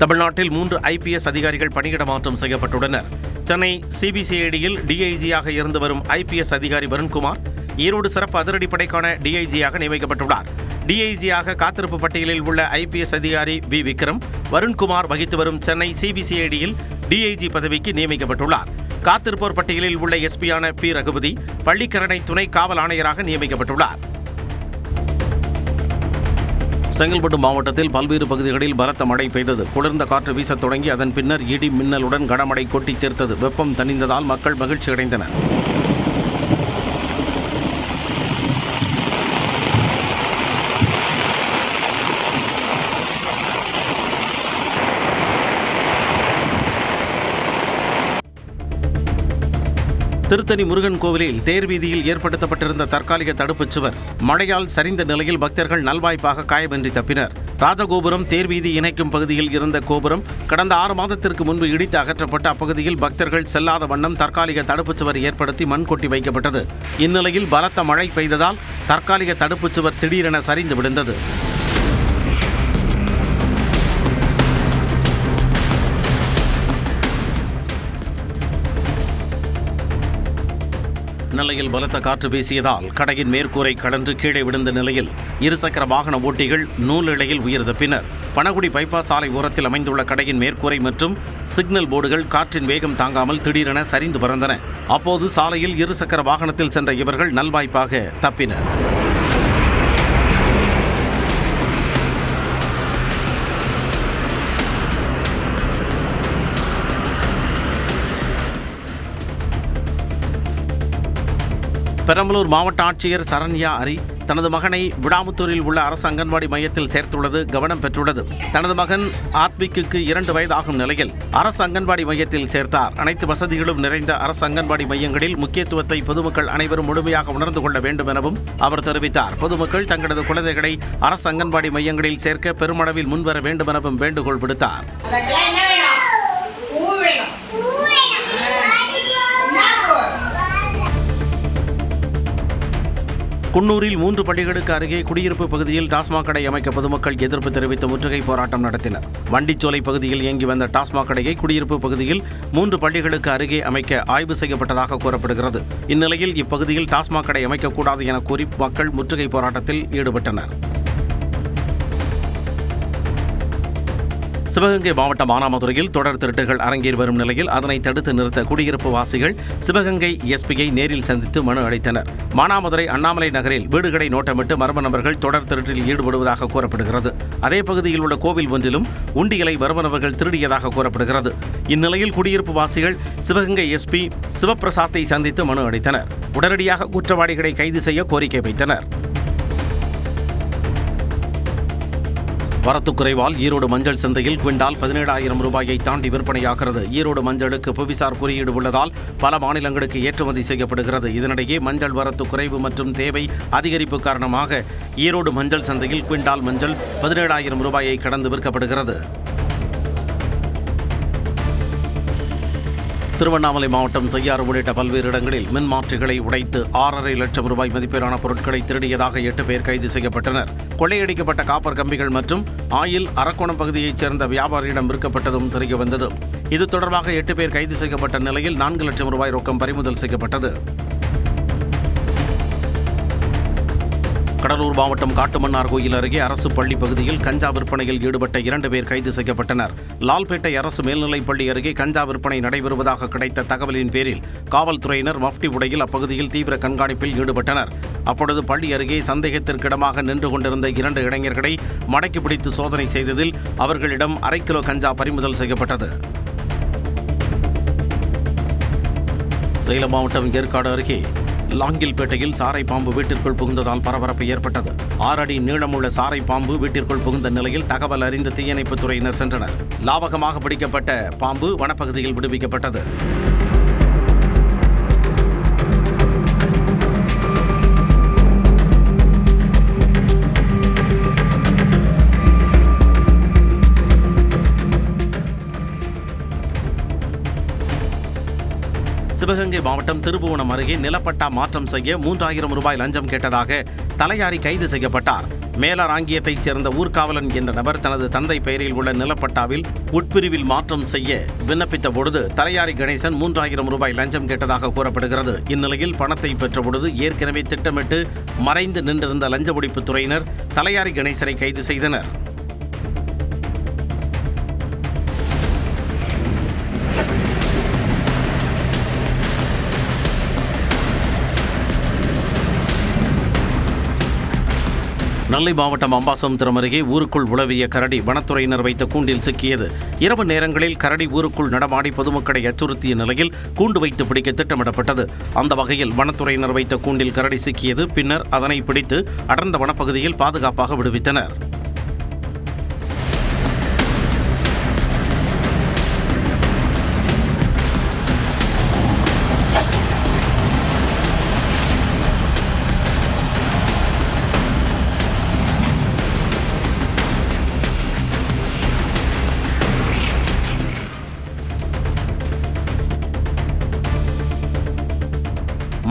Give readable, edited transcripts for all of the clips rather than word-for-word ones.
தமிழ்நாட்டில் 3 IPS அதிகாரிகள் பணியிட மாற்றம் செய்யப்பட்டுள்ளனர். சென்னை CBCIDயில் DIG-யாக இருந்து வரும் IPS அதிகாரி வருண்குமார் ஈரோடு சிறப்பு அதிரடிப்படைக்கான DIG-யாக நியமிக்கப்பட்டுள்ளார். DIG-யாக காத்திருப்பு பட்டியலில் உள்ள IPS அதிகாரி V. விக்ரம் வருண்குமார் வகித்து வரும் சென்னை CBCIDயில் DIG பதவிக்கு நியமிக்கப்பட்டுள்ளார். காத்திருப்போர் பட்டியலில் உள்ள SP-யான P. ரகுபதி பள்ளிக்கரணை துணை காவல் ஆணையராக நியமிக்கப்பட்டுள்ளார். செங்கல்பட்டு மாவட்டத்தில் பல்வேறு பகுதிகளில் பலத்த மழை பெய்தது. குளிர்ந்த காற்று வீசத் தொடங்கி அதன் பின்னர் இடி மின்னலுடன் கனமழை கொட்டி தீர்த்தது. வெப்பம் தணிந்ததால் மக்கள் மகிழ்ச்சியடைந்தனர். திருத்தணி முருகன் கோவிலில் தேர் வீதியில் ஏற்படுத்தப்பட்டிருந்த தற்காலிக தடுப்புச் சுவர் மழையால் சரிந்த நிலையில் பக்தர்கள் நல்வாய்ப்பாக காயமின்றி தப்பினர். ராஜகோபுரம் தேர் வீதி இணைக்கும் பகுதியில் இருந்த கோபுரம் கடந்த 6 மாதத்திற்கு முன்பு இடித்து அகற்றப்பட்டு அப்பகுதியில் பக்தர்கள் செல்லாத வண்ணம் தற்காலிக தடுப்புச் சுவர் ஏற்படுத்தி மண் கொட்டி வைக்கப்பட்டது. இந்நிலையில் பலத்த மழை பெய்ததால் தற்காலிக தடுப்புச் சுவர் திடீரென சரிந்து விழுந்தது. நிலையில் பலத்த காற்று வீசியதால் கடையின் மேற்கூரை கடந்து கீழே விழுந்த நிலையில் இருசக்கர வாகன ஓட்டிகள் நூலிழையில் உயிர் தப்பினர். பனகுடி பைபாஸ் சாலை ஓரத்தில் அமைந்துள்ள கடையின் மேற்கூரை மற்றும் சிக்னல் போர்டுகள் காற்றின் வேகம் தாங்காமல் திடீரென சரிந்து பறந்தன. அப்போது சாலையில் இருசக்கர வாகனத்தில் சென்ற இவர்கள் நல்வாய்ப்பாக தப்பினர். பெரம்பலூர் மாவட்ட ஆட்சியர் சரண்யா அரி தனது மகனை விடாமுத்தூரில் உள்ள அரசு அங்கன்வாடி மையத்தில் சேர்த்துள்ளது கவனம் பெற்றுள்ளது. தனது மகன் ஆத்விக்கு 2 வயதாகும் நிலையில் அரசு அங்கன்வாடி மையத்தில் சேர்த்தார். அனைத்து வசதிகளும் நிறைந்த அரசு அங்கன்வாடி மையங்களில் முக்கியத்துவத்தை பொதுமக்கள் அனைவரும் முழுமையாக உணர்ந்து கொள்ள வேண்டும் எனவும் அவர் தெரிவித்தார். பொதுமக்கள் தங்களது குழந்தைகளை அரசு அங்கன்வாடி மையங்களில் சேர்க்க பெருமளவில் முன்வர வேண்டும் எனவும் வேண்டுகோள் விடுத்தார். குன்னூரில் 3 பள்ளிகளுக்கு அருகே குடியிருப்பு பகுதியில் டாஸ்மாக் கடை அமைக்க பொதுமக்கள் எதிர்ப்பு தெரிவித்து முற்றுகை போராட்டம் நடத்தினர். வண்டிச்சோலை பகுதியில் இயங்கி வந்த டாஸ்மாக் கடையை குடியிருப்பு பகுதியில் 3 பள்ளிகளுக்கு அருகே அமைக்க ஆய்வு செய்யப்பட்டதாக கூறப்படுகிறது. இந்நிலையில் இப்பகுதியில் டாஸ்மாக் கடை அமைக்கக்கூடாது என கூறி மக்கள் முற்றுகை போராட்டத்தில் ஈடுபட்டனர். சிவகங்கை மாவட்டம் மானாமதுரையில் தொடர் திருட்டுகள் அரங்கேறி வரும் நிலையில் அதனை தடுத்து நிறுத்த குடியிருப்பு வாசிகள் சிவகங்கை SP-யை நேரில் சந்தித்து மனு அளித்தனர். மானாமதுரை அண்ணாமலை நகரில் வீடுகளை நோட்டமிட்டு மர்ம நபர்கள் தொடர் திருட்டில் ஈடுபடுவதாக கூறப்படுகிறது. அதே பகுதியில் உள்ள கோவில் ஒன்றிலும் உண்டியலை மர்ம நபர்கள் திருடியதாக கூறப்படுகிறது. இந்நிலையில் குடியிருப்பு வாசிகள் சிவகங்கை SP சிவபிரசாத்தை சந்தித்து மனு அளித்தனர். உடனடியாக குற்றவாளிகளை கைது செய்ய கோரிக்கை வைத்தனர். வரத்து குறைவால் ஈரோடு மஞ்சள் சந்தையில் குவிண்டால் 17,000 ரூபாயை தாண்டி விற்பனையாகிறது. ஈரோடு மஞ்சளுக்கு புவிசார் குறியீடு உள்ளதால் பல மாநிலங்களுக்கு ஏற்றுமதி செய்யப்படுகிறது. இதனிடையே மஞ்சள் வரத்து குறைவு மற்றும் தேவை அதிகரிப்பு காரணமாக ஈரோடு மஞ்சள் சந்தையில் குவிண்டால் மஞ்சள் 17,000 ரூபாயை கடந்து விற்கப்படுகிறது. திருவண்ணாமலை மாவட்டம் செய்யாறு உள்ளிட்ட பல்வேறு இடங்களில் மின்மாற்றிகளை உடைத்து 6.5 லட்சம் ரூபாய் மதிப்பிலான பொருட்களை திருடியதாக 8 பேர் கைது செய்யப்பட்டனர். கொள்ளையடிக்கப்பட்ட காப்பர் கம்பிகள் மற்றும் ஆயில் அரக்கோணம் பகுதியைச் சேர்ந்த வியாபாரியிடம் விற்கப்பட்டதும் தெரியவந்தது. இது தொடர்பாக 8 பேர் கைது செய்யப்பட்ட நிலையில் 4 லட்சம் ரூபாய் ரொக்கம் பறிமுதல் செய்யப்பட்டது. கடலூர் மாவட்டம் காட்டுமன்னார் கோயில் அருகே அரசு பள்ளி பகுதியில் கஞ்சா விற்பனையில் ஈடுபட்ட 2 பேர் கைது செய்யப்பட்டனர். லால்பேட்டை அரசு மேல்நிலைப்பள்ளி அருகே கஞ்சா விற்பனை நடைபெறுவதாக கிடைத்த தகவலின் பேரில் காவல்துறையினர் மஃப்டி உடையில் அப்பகுதியில் தீவிர கண்காணிப்பில் ஈடுபட்டனர். அப்பொழுது பள்ளி அருகே சந்தேகத்திற்கிடமாக நின்று கொண்டிருந்த 2 இளைஞர்களை மடக்கி பிடித்து சோதனை செய்ததில் அவர்களிடம் 1/2 கிலோ கஞ்சா பறிமுதல் செய்யப்பட்டது. சேலம் மாவட்டம் ஏற்காடு அருகே லாங்கில்பேட்டையில் சாரை பாம்பு வீட்டிற்குள் புகுந்ததால் பரபரப்பு ஏற்பட்டது. 6 அடி நீளமுள்ள சாரை பாம்பு வீட்டிற்குள் புகுந்த நிலையில் தகவல் அறிந்த தீயணைப்புத் துறையினர் சென்றனர். லாவகமாக பிடிக்கப்பட்ட பாம்பு வனப்பகுதியில் விடுவிக்கப்பட்டது. சிவகங்கை மாவட்டம் திருபுவனம் அருகே நிலப்பட்டா மாற்றம் செய்ய 3000 ரூபாய் லஞ்சம் கேட்டதாக தலையாரி கைது செய்யப்பட்டார். மேலராங்கியத்தைச் சேர்ந்த ஊர்காவலன் என்ற நபர் தனது தந்தை பெயரில் உள்ள நிலப்பட்டாவில் உட்பிரிவில் மாற்றம் செய்ய விண்ணப்பித்த பொழுது தலையாரி கணேசன் 3000 ரூபாய் லஞ்சம் கேட்டதாக கூறப்படுகிறது. இந்நிலையில் பணத்தை பெற்ற பொழுது ஏற்கனவே திட்டமிட்டு மறைந்து நின்றிருந்த லஞ்ச ஒழிப்புத் துறையினர் தலையாரி கணேசனை கைது செய்தனர். நெல்லை மாவட்டம் அம்பாசமுத்திரம் அருகே ஊருக்குள் உலவிய கரடி வனத்துறையினர் வைத்த கூண்டில் சிக்கியது. இரவு நேரங்களில் கரடி ஊருக்குள் நடமாடி பொதுமக்களை அச்சுறுத்திய நிலையில் கூண்டு வைத்து பிடிக்க திட்டமிடப்பட்டது. அந்த வகையில் வனத்துறையினர் வைத்த கூண்டில் கரடி சிக்கியது. பின்னர் அதனை பிடித்து அடர்ந்த வனப்பகுதியில் பாதுகாப்பாக விடுவித்தனர்.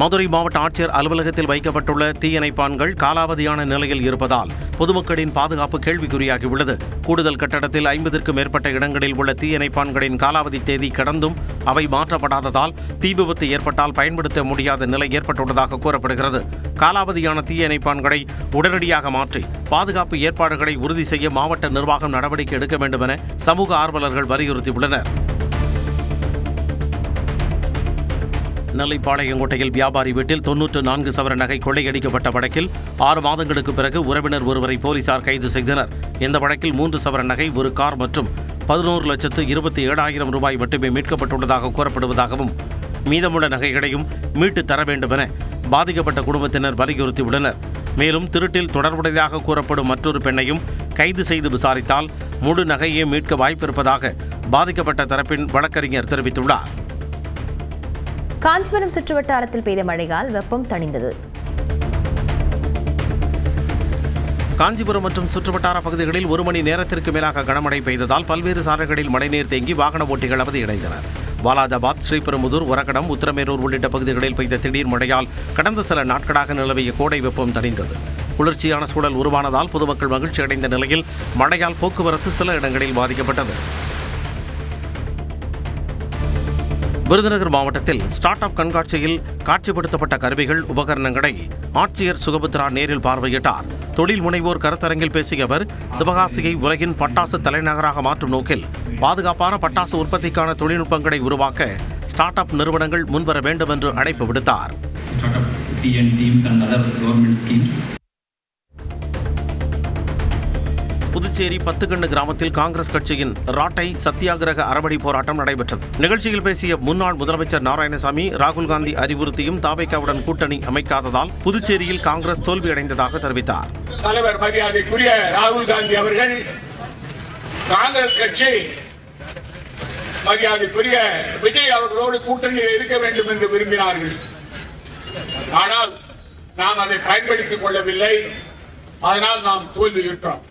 மதுரை மாவட்ட ஆட்சியர் அலுவலகத்தில் வைக்கப்பட்டுள்ள தீயணைப்பான்கள் காலாவதியான நிலையில் இருப்பதால் பொதுமக்களின் பாதுகாப்பு கேள்விக்குறியாகியுள்ளது. கூடுதல் கட்டடத்தில் 50க்கும் மேற்பட்ட இடங்களில் உள்ள தீயணைப்பான்களின் காலாவதி தேதி கடந்தும் அவை மாற்றப்படாததால் தீ விபத்து ஏற்பட்டால் பயன்படுத்த முடியாத நிலை ஏற்பட்டுள்ளதாக கூறப்படுகிறது. காலாவதியான தீயணைப்பான்களை உடனடியாக மாற்றி பாதுகாப்பு ஏற்பாடுகளை உறுதி செய்ய மாவட்ட நிர்வாகம் நடவடிக்கை எடுக்க வேண்டும் என சமூக ஆர்வலர்கள் வலியுறுத்தியுள்ளனர். நெல்லை பாளையங்கோட்டையில் வியாபாரி வீட்டில் 94 சவர நகை கொள்ளையடிக்கப்பட்ட வழக்கில் 6 மாதங்களுக்கு பிறகு உறவினர் ஒருவரை போலீசார் கைது செய்தனர். இந்த வழக்கில் 3 சவர நகை, ஒரு கார் மற்றும் 11,27,000 ரூபாய் மட்டுமே மீட்கப்பட்டுள்ளதாக கூறப்படுவதாகவும் மீதமுள்ள நகைகளையும் மீட்டு தர வேண்டும் என பாதிக்கப்பட்ட குடும்பத்தினர் வலியுறுத்தியுள்ளனர். மேலும் திருட்டில் தொடர்புடையதாக கூறப்படும் மற்றொரு பெண்ணையும் கைது செய்து விசாரித்தால் முழு நகையை மீட்க வாய்ப்பிருப்பதாக பாதிக்கப்பட்ட தரப்பின் வழக்கறிஞர் தெரிவித்துள்ளார். காஞ்சிபுரம் சுற்றுவட்டாரத்தில் பெய்த மழையால் வெப்பம் தணிந்தது. காஞ்சிபுரம் மற்றும் சுற்றுவட்டார பகுதிகளில் 1 மணி நேரத்திற்கு மேலாக கனமழை பெய்ததால் பல்வேறு சாலைகளில் மழைநீர் தேங்கி வாகன ஓட்டிகள் அவதியடைந்தனர். வாலாஜாபாத், ஸ்ரீபெரும்புதூர், ஒரகடம், உத்திரமேரூர் உள்ளிட்ட பகுதிகளில் பெய்த திடீர் மழையால் கடந்த சில நாட்களாக நிலவிய கோடை வெப்பம் தணிந்தது. குளிர்ச்சியான சூழல் உருவானதால் பொதுமக்கள் மகிழ்ச்சி அடைந்த நிலையில் மழையால் போக்குவரத்து சில இடங்களில் பாதிக்கப்பட்டது. விருதுநகர் மாவட்டத்தில் ஸ்டார்ட் அப் கண்காட்சியில் காட்சிப்படுத்தப்பட்ட கருவிகள், உபகரணங்களை ஆட்சியர் சுகபுத்ரா நேரில் பார்வையிட்டார். தொழில் முனைவோர் கருத்தரங்கில் பேசிய அவர், சிவகாசியை உலகின் பட்டாசு தலைநகராக மாற்றும் நோக்கில் பாதுகாப்பான பட்டாசு உற்பத்திக்கான தொழில்நுட்பங்களை உருவாக்க ஸ்டார்ட் அப் நிறுவனங்கள் முன்வர வேண்டும் என்று அழைப்பு விடுத்தார். புதுச்சேரி பத்துக்கண்ணு கிராமத்தில் காங்கிரஸ் கட்சியின் ராட்டை சத்தியாகிரக அறவழி போராட்டம் நடைபெற்றது. நிகழ்ச்சியில் பேசிய முன்னாள் முதலமைச்சர் நாராயணசாமி, ராகுல் காந்தி அறிவுறுத்தியும் தாவேகாவுடன் கூட்டணி அமைக்காததால் புதுச்சேரியில் காங்கிரஸ் தோல்வியடைந்ததாக தெரிவித்தார். தலைவர் மரியாதைக்குரிய ராகுல் காந்தி அவர்கள் காங்கிரஸ் கட்சி மரியாதைக்குரிய விஜய் அவர்களோடு கூட்டணியில் இருக்க வேண்டும் என்று விரும்பினார்கள். ஆனால் நாம் அதை பயன்படுத்திக் கொள்ளவில்லை. அதனால் நாம் தோல்வியுற்றோம்.